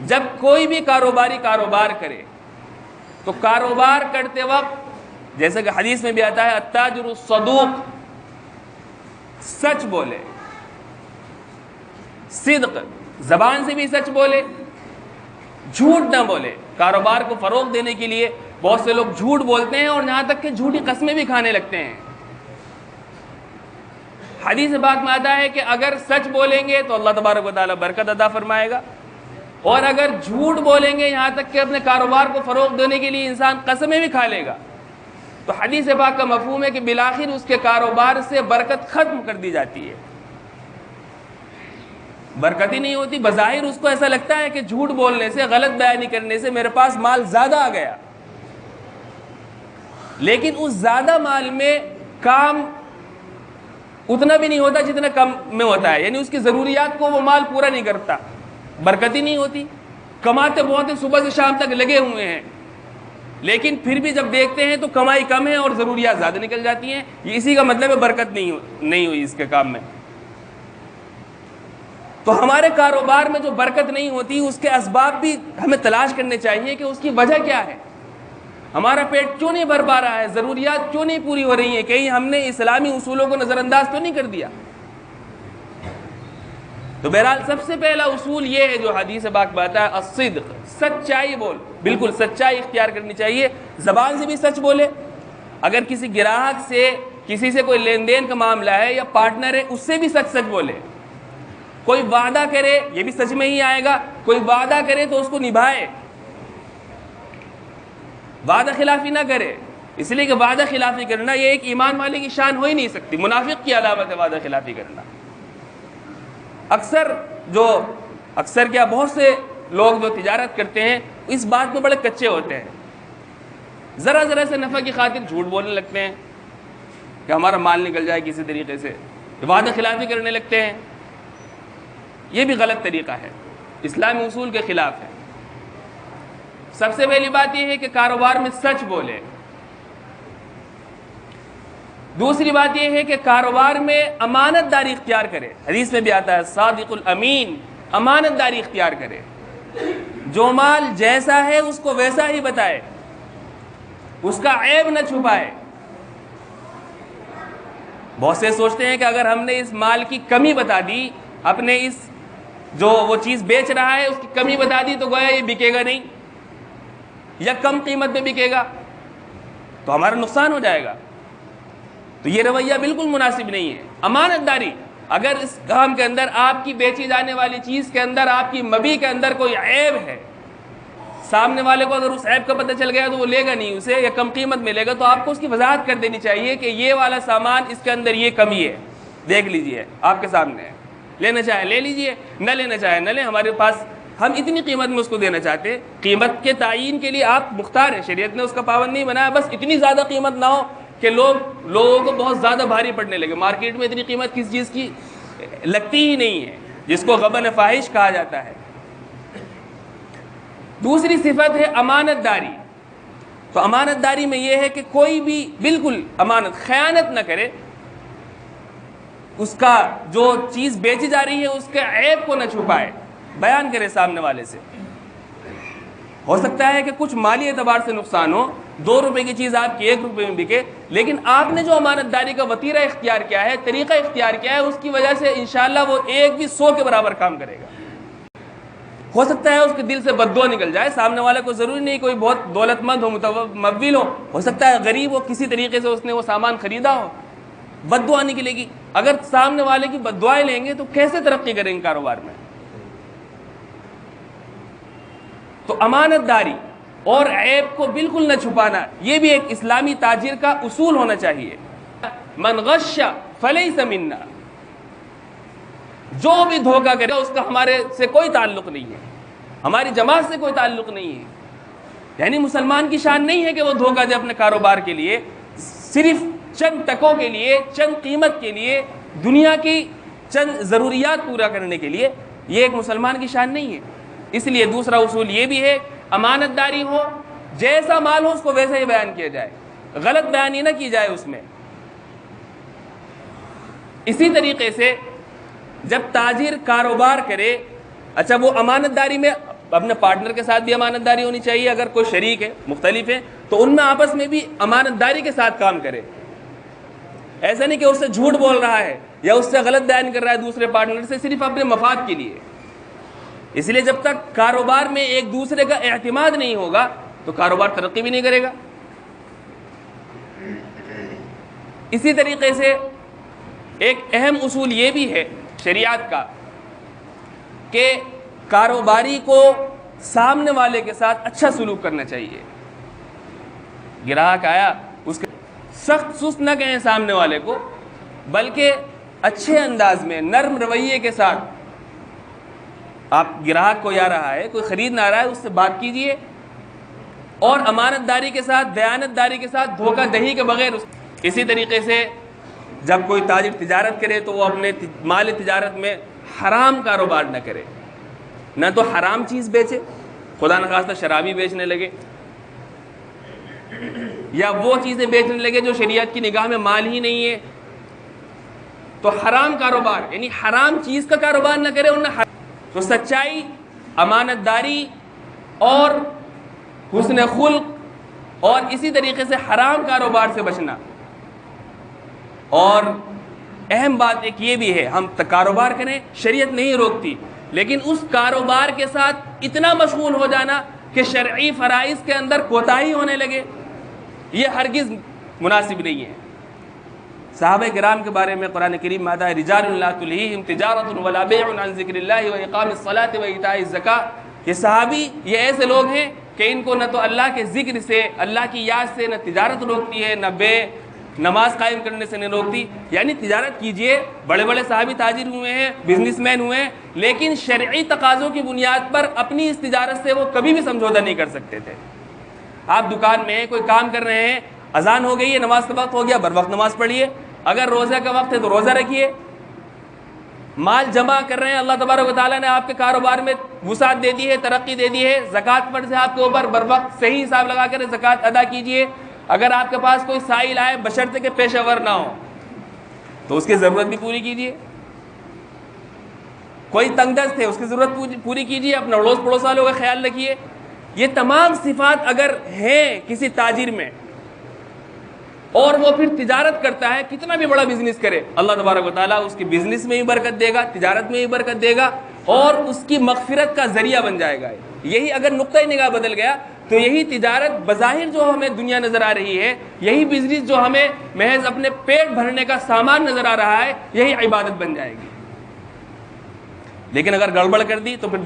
جب کوئی بھی کاروباری کاروبار کرے تو کاروبار کرتے وقت جیسے کہ حدیث میں بھی آتا ہے التاجر الصدوق، سچ بولے، صدق، زبان سے بھی سچ بولے، جھوٹ نہ بولے۔ کاروبار کو فروغ دینے کے لیے بہت سے لوگ جھوٹ بولتے ہیں اور یہاں تک کہ جھوٹی قسمیں بھی کھانے لگتے ہیں۔ حدیث پاک میں آتا ہے کہ اگر سچ بولیں گے تو اللہ تبارک و تعالیٰ برکت عطا فرمائے گا، اور اگر جھوٹ بولیں گے یہاں تک کہ اپنے کاروبار کو فروغ دینے کے لیے انسان قسمیں بھی کھا لے گا، تو حدیث پاک کا مفہوم ہے کہ بالآخر اس کے کاروبار سے برکت ختم کر دی جاتی ہے، برکت ہی نہیں ہوتی۔ بظاہر اس کو ایسا لگتا ہے کہ جھوٹ بولنے سے، غلط بیانی کرنے سے میرے پاس مال زیادہ آ گیا، لیکن اس زیادہ مال میں کام اتنا بھی نہیں ہوتا جتنا کم میں ہوتا ہے، یعنی اس کی ضروریات کو وہ مال پورا نہیں کرتا، برکت ہی نہیں ہوتی۔ کماتے بہت ہیں، صبح سے شام تک لگے ہوئے ہیں، لیکن پھر بھی جب دیکھتے ہیں تو کمائی کم ہے اور ضروریات زیادہ نکل جاتی ہیں، یہ اسی کا مطلب ہے برکت نہیں ہوئی اس کے کام میں۔ تو ہمارے کاروبار میں جو برکت نہیں ہوتی اس کے اسباب بھی ہمیں تلاش کرنے چاہیے کہ اس کی وجہ کیا ہے، ہمارا پیٹ کیوں نہیں بھر پا رہا ہے، ضروریات کیوں نہیں پوری ہو رہی ہیں، کہیں ہم نے اسلامی اصولوں کو نظر انداز تو نہیں کر دیا۔ تو بہرحال سب سے پہلا اصول یہ ہے جو حدیث پاک میں آتا ہے الصدق، سچائی بول، بالکل سچائی اختیار کرنی چاہیے، زبان سے بھی سچ بولے۔ اگر کسی گراہک سے، کسی سے کوئی لین دین کا معاملہ ہے یا پارٹنر ہے، اس سے بھی سچ بولے۔ کوئی وعدہ کرے یہ بھی سچ میں ہی آئے گا، کوئی وعدہ کرے تو اس کو نبھائے، وعدہ خلافی نہ کرے، اس لیے کہ وعدہ خلافی کرنا یہ ایک ایمان والے کی شان ہو ہی نہیں سکتی، منافق کی علامت ہے وعدہ خلافی کرنا۔ اکثر کیا بہت سے لوگ جو تجارت کرتے ہیں اس بات میں بڑے کچے ہوتے ہیں، ذرا سے نفع کی خاطر جھوٹ بولنے لگتے ہیں کہ ہمارا مال نکل جائے کسی طریقے سے، وعدہ خلافی کرنے لگتے ہیں۔ یہ بھی غلط طریقہ ہے، اسلامی اصول کے خلاف ہے۔ سب سے پہلی بات یہ ہے کہ کاروبار میں سچ بولے۔ دوسری بات یہ ہے کہ کاروبار میں امانت داری اختیار کرے، حدیث میں بھی آتا ہے صادق الامین، امانت داری اختیار کرے، جو مال جیسا ہے اس کو ویسا ہی بتائے، اس کا عیب نہ چھپائے۔ بہت سے سوچتے ہیں کہ اگر ہم نے اس مال کی کمی بتا دی، اپنے اس جو وہ چیز بیچ رہا ہے اس کی کمی بتا دی، تو گویا یہ بکے گا نہیں یا کم قیمت میں بکے گا تو ہمارا نقصان ہو جائے گا۔ تو یہ رویہ بالکل مناسب نہیں ہے۔ امانت داری، اگر اس کام کے اندر آپ کی بیچی جانے والی چیز کے اندر، آپ کی مبیع کے اندر کوئی عیب ہے، سامنے والے کو اگر اس عیب کا پتہ چل گیا تو وہ لے گا نہیں اسے یا کم قیمت میں لے گا، تو آپ کو اس کی وضاحت کر دینی چاہیے کہ یہ والا سامان اس کے اندر یہ کمی ہے، دیکھ لیجئے آپ کے سامنے ہے، لینا چاہے لے لیجئے، نہ لینا چاہے نہ لیں، ہمارے پاس ہم اتنی قیمت میں اس کو دینا چاہتے ہیں۔ قیمت کے تعین کے لیے آپ مختار ہیں، شریعت نے اس کا پابند نہیں بنایا، بس اتنی زیادہ قیمت نہ ہو کہ لوگوں کو بہت زیادہ بھاری پڑنے لگے۔ مارکیٹ میں اتنی قیمت کسی چیز کی لگتی ہی نہیں ہے، جس کو غبن فاحش کہا جاتا ہے۔ دوسری صفت ہے امانت داری۔ تو امانت داری میں یہ ہے کہ کوئی بھی بالکل امانت خیانت نہ کرے، اس کا جو چیز بیچی جا رہی ہے اس کے عیب کو نہ چھپائے، بیان کرے سامنے والے سے۔ ہو سکتا ہے کہ کچھ مالی اعتبار سے نقصان ہو، 2 روپے کی چیز آپ کی 1 روپے میں بکے، لیکن آپ نے جو امانت داری کا وتیرہ اختیار کیا ہے، طریقہ اختیار کیا ہے، اس کی وجہ سے انشاءاللہ وہ ایک بھی 100 کے برابر کام کرے گا۔ ہو سکتا ہے اس کے دل سے بد دعا نکل جائے، سامنے والے کو ضروری نہیں کوئی بہت دولت مند ہو، متمول ہو سکتا ہے غریب ہو، کسی طریقے سے اس نے وہ سامان خریدا ہو، بد دعا نکلے گی۔ اگر سامنے والے کی بد دعائیں لیں گے تو کیسے ترقی کریں گے کاروبار میں؟ تو امانت داری اور عیب کو بالکل نہ چھپانا، یہ بھی ایک اسلامی تاجر کا اصول ہونا چاہیے۔ من غش فلیس منا، جو بھی دھوکہ کرے اس کا ہمارے سے کوئی تعلق نہیں ہے، ہماری جماعت سے کوئی تعلق نہیں ہے۔ یعنی مسلمان کی شان نہیں ہے کہ وہ دھوکہ دے اپنے کاروبار کے لیے، صرف چند ٹکوں کے لیے، چند قیمت کے لیے، دنیا کی چند ضروریات پورا کرنے کے لیے، یہ ایک مسلمان کی شان نہیں ہے۔ اس لیے دوسرا اصول یہ بھی ہے، امانت داری ہو، جیسا مال ہو اس کو ویسا ہی بیان کیا جائے، غلط بیانی نہ کی جائے اس میں۔ اسی طریقے سے جب تاجر کاروبار کرے، اچھا وہ امانت داری میں اپنے پارٹنر کے ساتھ بھی امانت داری ہونی چاہیے، اگر کوئی شریک ہے مختلف ہے تو ان میں آپس میں بھی امانت داری کے ساتھ کام کرے. ایسا نہیں کہ اس سے جھوٹ بول رہا ہے یا اس سے غلط بیان کر رہا ہے دوسرے پارٹنر سے صرف اپنے مفاد کے لیے. اس لیے جب تک کاروبار میں ایک دوسرے کا اعتماد نہیں ہوگا تو کاروبار ترقی بھی نہیں کرے گا. اسی طریقے سے ایک اہم اصول یہ بھی ہے شریعت کا کہ کاروباری کو سامنے والے کے ساتھ اچھا سلوک کرنا چاہیے. گراہک آیا اس کے سخت سست نہ کہیں سامنے والے کو، بلکہ اچھے انداز میں نرم رویے کے ساتھ. آپ گراہک کو آ رہا ہے، کوئی خریدنا آ رہا ہے، اس سے بات کیجئے اور امانت داری کے ساتھ، دیانت داری کے ساتھ، دھوکہ دہی کے بغیر. اسی طریقے سے جب کوئی تاجر تجارت کرے تو وہ اپنے مال تجارت میں حرام کاروبار نہ کرے، نہ تو حرام چیز بیچے، خدا نخواستہ شرابی بیچنے لگے یا وہ چیزیں بیچنے لگے جو شریعت کی نگاہ میں مال ہی نہیں ہے. تو حرام کاروبار یعنی حرام چیز کا کاروبار نہ کرے. تو سچائی، امانت داری اور حسن خلق اور اسی طریقے سے حرام کاروبار سے بچنا. اور اہم بات ایک یہ بھی ہے، ہم کاروبار کریں، شریعت نہیں روکتی، لیکن اس کاروبار کے ساتھ اتنا مشغول ہو جانا کہ شرعی فرائض کے اندر کوتاہی ہونے لگے، یہ ہرگز مناسب نہیں ہے. صحابہ کرام کے بارے میں قرآن کریم میں آتا ہے رجال لا تلہیہم تجارۃ ولا بیع عن ذکر اللہ واقام الصلاۃ وایتاء الزکاۃ. یہ صحابی یہ ایسے لوگ ہیں کہ ان کو نہ تو اللہ کے ذکر سے، اللہ کی یاد سے نہ تجارت روکتی ہے، نہ نماز قائم کرنے سے نہیں روکتی. یعنی تجارت کیجئے، بڑے بڑے صحابی تاجر ہوئے ہیں، بزنس مین ہوئے ہیں، لیکن شرعی تقاضوں کی بنیاد پر اپنی اس تجارت سے وہ کبھی بھی سمجھوتہ نہیں کر سکتے تھے. آپ دکان میں کوئی کام کر رہے ہیں، اذان ہو گئی ہے، نماز کا وقت ہو گیا، بر وقت نماز پڑھیے. اگر روزہ کا وقت ہے تو روزہ رکھیے. مال جمع کر رہے ہیں، اللہ تبارک و تعالیٰ نے آپ کے کاروبار میں وسعت دے دی ہے، ترقی دے دی ہے، زکوٰۃ فرض ہے آپ کے اوپر، بر وقت صحیح حساب لگا کر زکوٰۃ ادا کیجئے. اگر آپ کے پاس کوئی سائل آئے بشرطے کہ پیشہ ور نہ ہو تو اس کی ضرورت بھی پوری کیجئے. کوئی تنگ دست ہے، اس کی ضرورت پوری کیجئے. اپنے اڑوس پڑوس والوں کا خیال رکھیے. یہ تمام صفات اگر ہیں کسی تاجر میں اور وہ پھر تجارت کرتا ہے، کتنا بھی بڑا بزنس کرے، اللہ تبارک و تعالیٰ اس کے بزنس میں بھی برکت دے گا، تجارت میں بھی برکت دے گا اور اس کی مغفرت کا ذریعہ بن جائے گا. یہی اگر نقطۂ نگاہ بدل گیا تو یہی تجارت بظاہر جو ہمیں دنیا نظر آ رہی ہے، یہی بزنس جو ہمیں محض اپنے پیٹ بھرنے کا سامان نظر آ رہا ہے، یہی عبادت بن جائے گی. لیکن اگر گڑبڑ کر دی تو پھر